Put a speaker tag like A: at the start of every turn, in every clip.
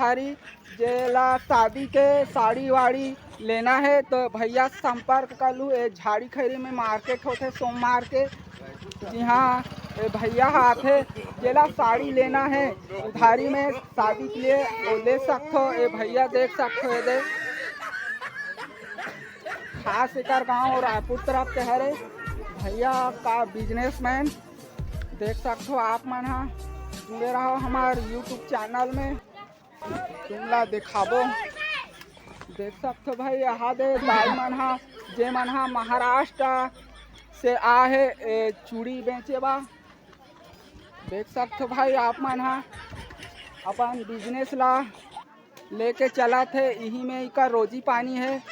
A: भारी जेला शादी के साड़ी वाड़ी लेना है तो भैया संपर्क कर लूँ। झाड़ी खैरी में मार्केट होते सोमवार के। जी हाँ, भैया आते जेला साड़ी लेना है उधारी में शादी के लिए वो ले सकते हो। ये भैया देख सकते हो, ये दे खास एकर गाँव रायपुर तरफ के हरे भैया का बिजनेसमैन देख सकते हो। आप मन हाँ जुड़े रहो हमारे यूट्यूब चैनल में, तुमला दिखाबो। देख सकते हो भाई यहाँ दे दाई मन हाँ जे मन हाँ महाराष्ट्र से आ है चूड़ी बेचे बा। देख सकते हो भाई आप मन हाँ अपन बिजनेस ला लेके चला थे, यही में इका रोजी पानी है।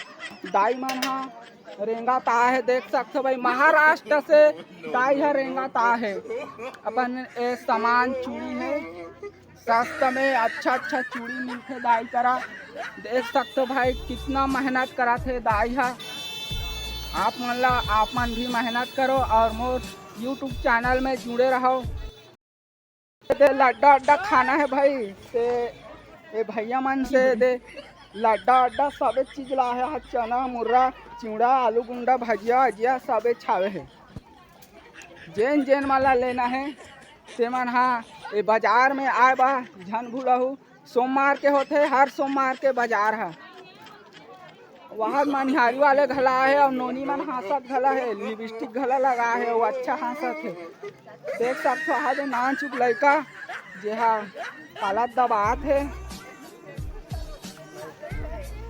A: दाई मन हाँ रेंगा ता है, देख सकते हो भाई महाराष्ट्र से दाई है रेंगा ता है। अपन सामान चूड़ी है सस्ता में अच्छा चूड़ी मिलते दाई करा। देख सकते हो भाई कितना मेहनत करा थे दाई है। आप मन भी मेहनत करो और मोर यूट्यूब चैनल में जुड़े रहो। लड्डा अड्डा खाना है भाई से ये भैया मन से दे लड्डा अड्डा सब चीज ला है, चना मुर्रा चिवड़ा आलू गुंडा भजिया अजिया सब छावे है। जेन जेन वाला लेना है ते मन हाँ ये बाजार में आए बा झन भूलहू। सोमवार के होते हर सोमवार के बाजार है। वहाँ मनिहारी वाले घला है और नोनी मन हासत घला है, लिपस्टिक घला लगा है वो अच्छा हासत है। देख सकते हो आज नान चुप लड़का जे हाँ काला दबात है।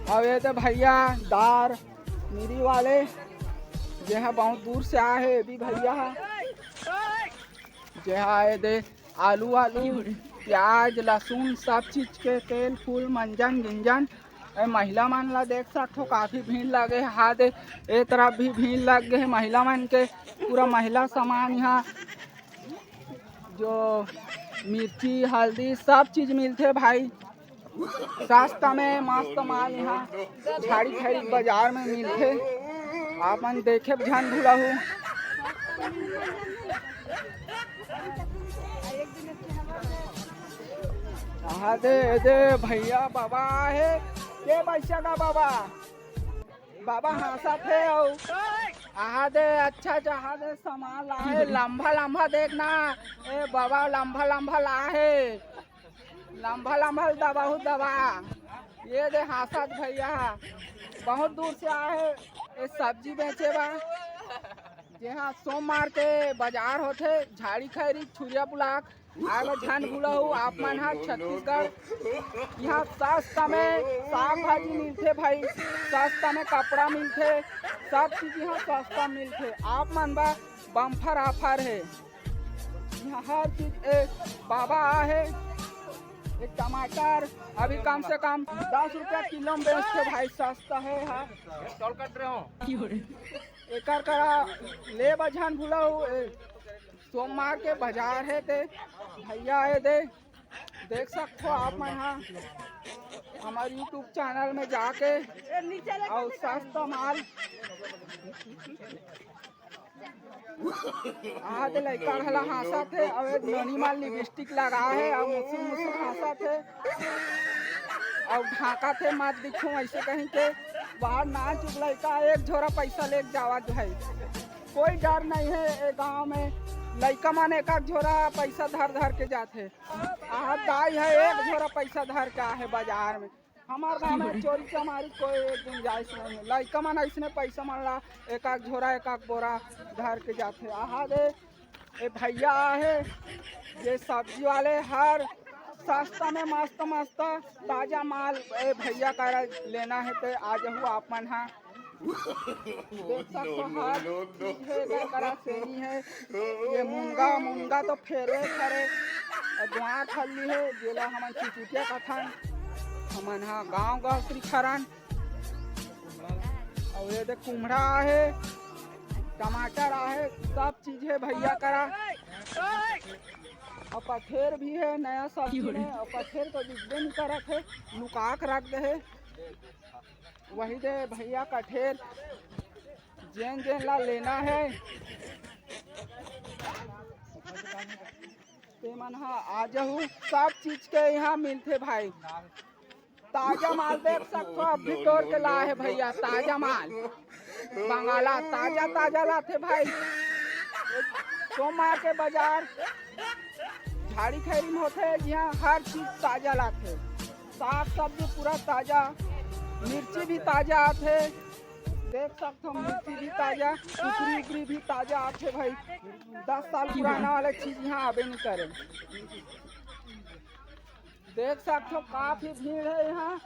A: और ये तो भैया दार मिरी वाले जे हाँ बहुत दूर से आए है भी भैया जे हाँ ये दे आलू प्याज लहसुन सब चीज के तेल फूल मंजन गिंजन। महिला मन ला देख सकते हो काफी भीड़ लगे है। हाथ ए तरफ भी भीड़ लग गए है महिला मन के। पूरा महिला सामान यहाँ जो मिर्ची हल्दी सब चीज मिलते भाई सस्ता में मस्त माल यहाँ झाड़ी खैरी बाजार में मिलते। आप मन देखे झन भूलहू। दे भैया बाबा है के पैसा का बाबा हंसा थे आहा दे अच्छा जहा दे सामान ला है लंबा देखना ए बाबा लंबा ला है लंबा दबा ये दे हंसत भैया बहुत दूर से आए है ये सब्जी बेचे बा। जे हाँ सोमवार के बाजार होते झाड़ी खैरी छुरिया बुलाक आगे झन भूलहू। आप मन हाँ छत्तीसगढ़ यहाँ सस्ता में साग भाजी मिलते भाई, सस्ता में कपड़ा मिलते, सब चीज यहाँ सस्ता मिलते। आप मन बा बम्फर ऑफर है यहाँ हर चीज। बाबा है एक टमाटर अभी कम से कम 10 रुपया किलो में बेचते भाई, सस्ता है। हाँ कट रहे हो एक करा ले बझन भूलहू। सोमवार के बाजार है ते भैया है दे देख सकते हो आप मन हाँ हमारे यूट्यूब चैनल में जाके और सस्ता माल हाँ दे लड़का घला हंसा थे और नोनी माल लिपस्टिक लगा है और मुसुम हंसा थे और ढाका थे मत दिखो ऐसे कहीं के बाहर ना चुप लड़का एक झोरा पैसा ले जावा भाई, कोई डर नहीं है। गांव में लड़का मन एक झोरा पैसा धर के जाते। आह दाई है एक झोरा पैसा धर के आहे बाजार में। हमारे गाँव में चोरी चमारी कोई गुंजाइश नहीं है। लड़का मन ऐसने पैसा मन ला एक झोरा एक बोरा धर के जाते। आहा दे ए भैया है ये सब्जी वाले हर सस्ता में मस्त ताजा माल ए भैया का लेना है तो आ जाओ आप मन हाँ देख सकते है। ये मूंगा तो फेरे करे द्वार फली है जेला हमन चिचुटे कथन हमन हाँ गाँव त्रिखरन। और ये देख कुमड़ा है टमाटर आहे सब चीज है भैया करा। और पथेर भी है नया सब्जी में और पथेर तो दिखबे नहीं करत है लुका के रख दे है। वही दे भैया कठेर जेन ला लेना है ते मन हाँ आ जाऊ सब चीज के यहाँ मिलते भाई। ताजा माल देख सकते हो, अब भी तोड़ के लाए है भैया। ताजा माल बंगाला ताजा ताजा लाते भाई। सोमवार के बाजार झाड़ी खैरी में होते हैं, यहाँ हर चीज ताजा लाते। साग सब्जी पूरा ताजा, मिर्ची भी ताजा आते, देख सकते हो मिर्ची भी ताजा, उकरी उकरी भी ताजा आते भाई। 10 साल पुराना वाला चीज यहाँ आवे नहीं करे। देख सकते हो काफी भीड़ है यहाँ।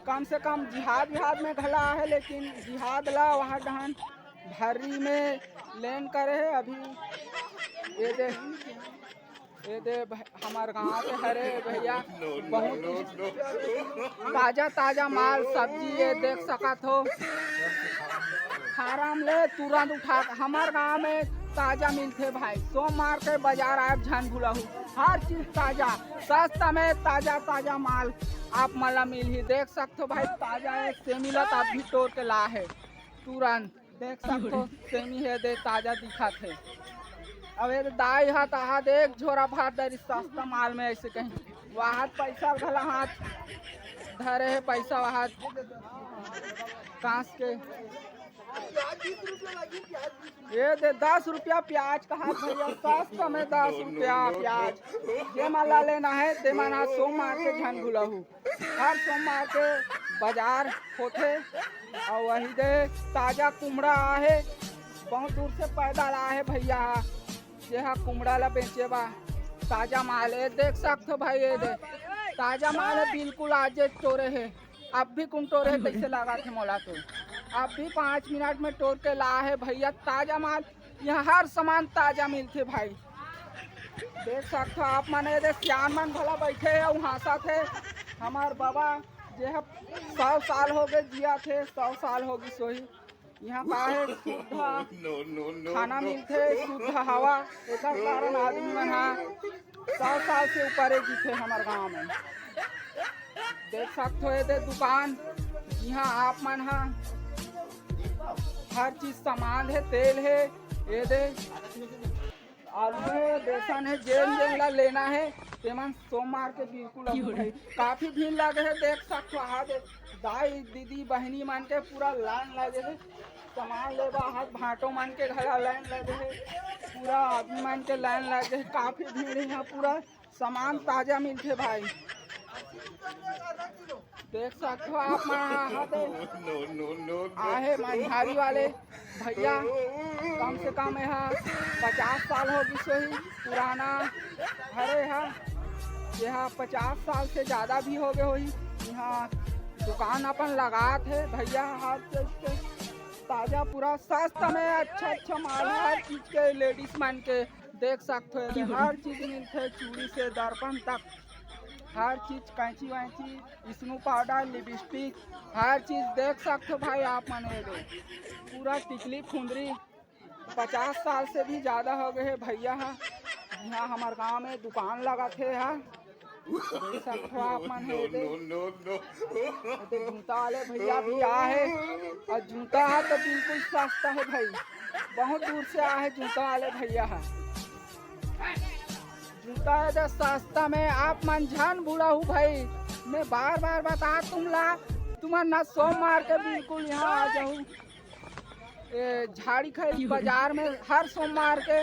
A: कम से कम जिहाद विहाद में घला है, लेकिन जिहाद ला वहाँ डहान भर्री में लेन करे है। अभी ये दे हमारे गाँव के हरे भैया बहुत ताजा ताजा माल सब्जी ये देख सकत हो। आराम ले तुरंत उठा, हमारे गाँव में ताजा मिलते भाई। सोमवार के बाजार आए झन भुलाहू, हर चीज ताजा सस्ता में ताजा ताजा माल आप मला मिल ही। देख सकते हो भाई ताजा है, सेमी लत आप भी तोड़ के ला है तुरंत। देख सकते हो सेमी है दे ताजा दिखा थे। अब ये दाई हाथ आहा देख झोरा भात दरी सस्ता माल में ऐसे कहीं वहाँ पैसा भला हाथ धरे है, पैसा वहाँ कांस के ये दे 10 रुपया प्याज का हाथ भैया, सस्ता में 10 रुपया प्याज। जे माला लेना है दे माना सोमवार के झन भुलाहू, हर सोमवार के बाजार होते। और वही दे ताजा कुमड़ा है, बहुत दूर से पैदल आए है भैया। यह कुमड़ा ला बेचे बा, ताजा माल है देख सकते हो भाई। ये दे ताजा माल है बिल्कुल, आज तोड़े है। अब भी कुम तोड़े है कैसे लगा थे मोला तो अब भी 5 मिनट में तोड़ के ला है भैया। ताजा माल यहाँ हर सामान ताजा मिलते भाई। देख सकते हो आप माने दे सियान मन भला बैठे है वहाँ साथ। हमार बाबा जे 100 साल हो गए जिया थे, 100 साल होगी सोही। यहाँ का है शुद्ध खाना मिलते, शुद्ध हवा, एक कारण आदमी मन 100 साल से ऊपर जीते हमारे गाँव में। देख सकते हो ये दुकान यहाँ आप मन हर चीज सामान है, तेल है, ये दे आलू है, बेसन है, जेल जेला लेना है तेमन सोमवार के बिल्कुल। काफी भीड़ लगे है देख सकते हो। हाँ दाई दीदी बहनी मान के पूरा लाइन लगे है, सामान ले हाथ भाटो मान के घर लाइन लगे है, पूरा आदमी मान के लाइन लगे है। काफी भीड़ है यहाँ, पूरा सामान ताजा मिलते भाई। देख सकते हो आप आहे मनिहारी वाले भैया, कम से कम यहाँ 50 साल होगी सोही पुराना हरे है। यहाँ 50 साल से ज़्यादा भी हो गए हो। यहाँ दुकान अपन लगा थे भैया, हर चीज के ताजा पूरा सस्ता में अच्छा अच्छा माल हर चीज के। लेडीज मान के देख सकते हो हर चीज मिलते, चूड़ी से दर्पण तक हर चीज, कैंची वैंची, स्नू पाउडर, लिपस्टिक, हर चीज देख सकते हो भाई आप माने दे। पूरा टिकली फुंदरी 50 साल से भी ज़्यादा हो गए है भैया। यहाँ हमारे गांव में दुकान लगा थे देख सकते हो आप मन है दे। जूता वाले भैया भी आए है, और जूता है तो बिल्कुल सस्ता है भाई। बहुत दूर से आए है जूता वाले भैया है। जूता है तो सस्ता में आप मन झन बुरा हूँ भाई। मैं बार बार बता तुम ना सोमवार के बिल्कुल यहाँ आ जाऊँ। झाड़ी खैरी बाजार में हर सोमवार के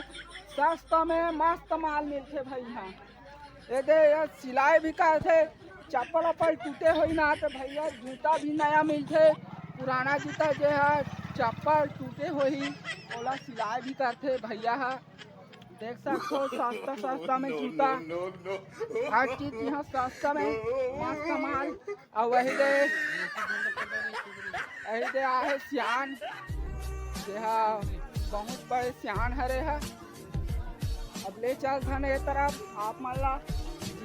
A: सस्ता में मस्त माल मिलते भाई। यहाँ ये दे सिलाई भी करते, चप्पल वप्पल टूटे हुई ना तो भैया जूता भी नया मिलते। पुराना जूता जो है चप्पल टूटे हुई ओला सिलाई भी करते भैया। देख सकते हो सस्ता सस्ता में जूता, हर चीज यहाँ सस्ता में मस्त माल। और वही दे आहे सियान, यहाँ बहुत बड़े सियान हरे है। अब ले चल धन ये तरफ आप मल्ला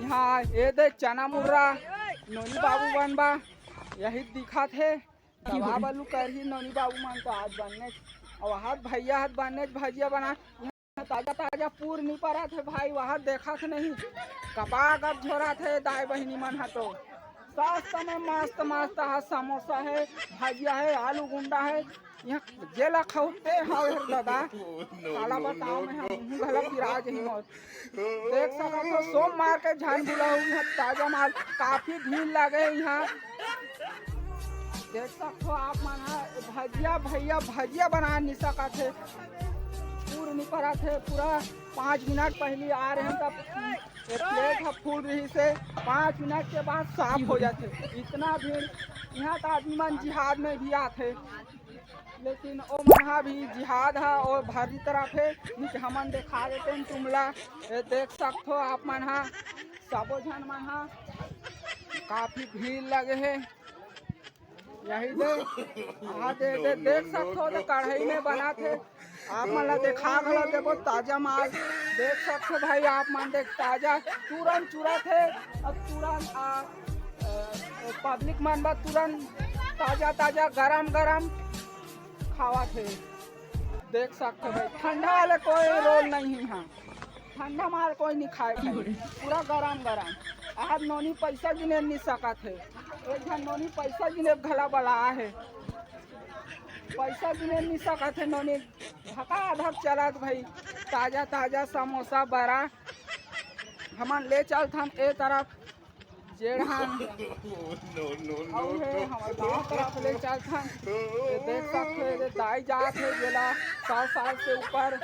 A: यहाँ ये दे चना मुर्रा नोनी बाबू बनबा यही दिखा थे। दवा बलू कर ही नोनी बाबू मन का हाथ बनने, और हाथ भैया हाथ बनने भजिया बना ताजा ताजा पूर नहीं पड़ा थे भाई। वहाँ देखा थे नहीं कपा कब झोरा थे दाई बहनी मन तो सस्ता में मस्त मस्त है, समोसा है, भजिया है, आलू गुंडा है। यहाँ जेला खौते हवे दादा काला बताओ में हम गलत विराज ही मौत देख सका तो सोम मार के झान बुलाऊ यहाँ ताजा माल काफी भीड़ लगे यहाँ देख सकते हो आप माना भजिया भैया भजिया बना नहीं सका थे पूर नहीं पड़ा थे पूरा 5 मिनट पहले आ रहे हैं तब प्लेट है फूल रही से 5 मिनट के बाद साफ हो जाते इतना भीड़ यहाँ तो आदमी मन जिहाद में भी आते लेकिन ओ महा भी जिहाद है और भरी तरफ है नीचे हमन दिखा देते हैं तुमला ये देख सकते हो आप मन हा सबो झन मन हा काफी भीड़ लगे है यही देख सकते हो तो कढ़ाई में बना थे आप मन ला देखा गला देखो ताजा माल देख सकते हो भाई आप मन देख ताजा तुरंत चुरा थे अब तुरंत पब्लिक मन बा तुरंत ताजा ताजा गरम गरम खावा थे देख सकते हो भाई ठंडा वाले कोई रोल नहीं है यहाँ ठंडा माल कोई नहीं खाए पूरा गरम गरम आज नोनी पैसा गिने नहीं सका थे एक जन नोनी पैसा गिने घला बड़ा है पैसा गिने नहीं सका थे नोनी धका धक चलत भाई ताजा ताजा समोसा बड़ा हमन ले चलत हम ए तरफ जेड़हान हमारे गाँव तरफ ले चलत हम देख सकते दाई जात है जेला 100 साल से ऊपर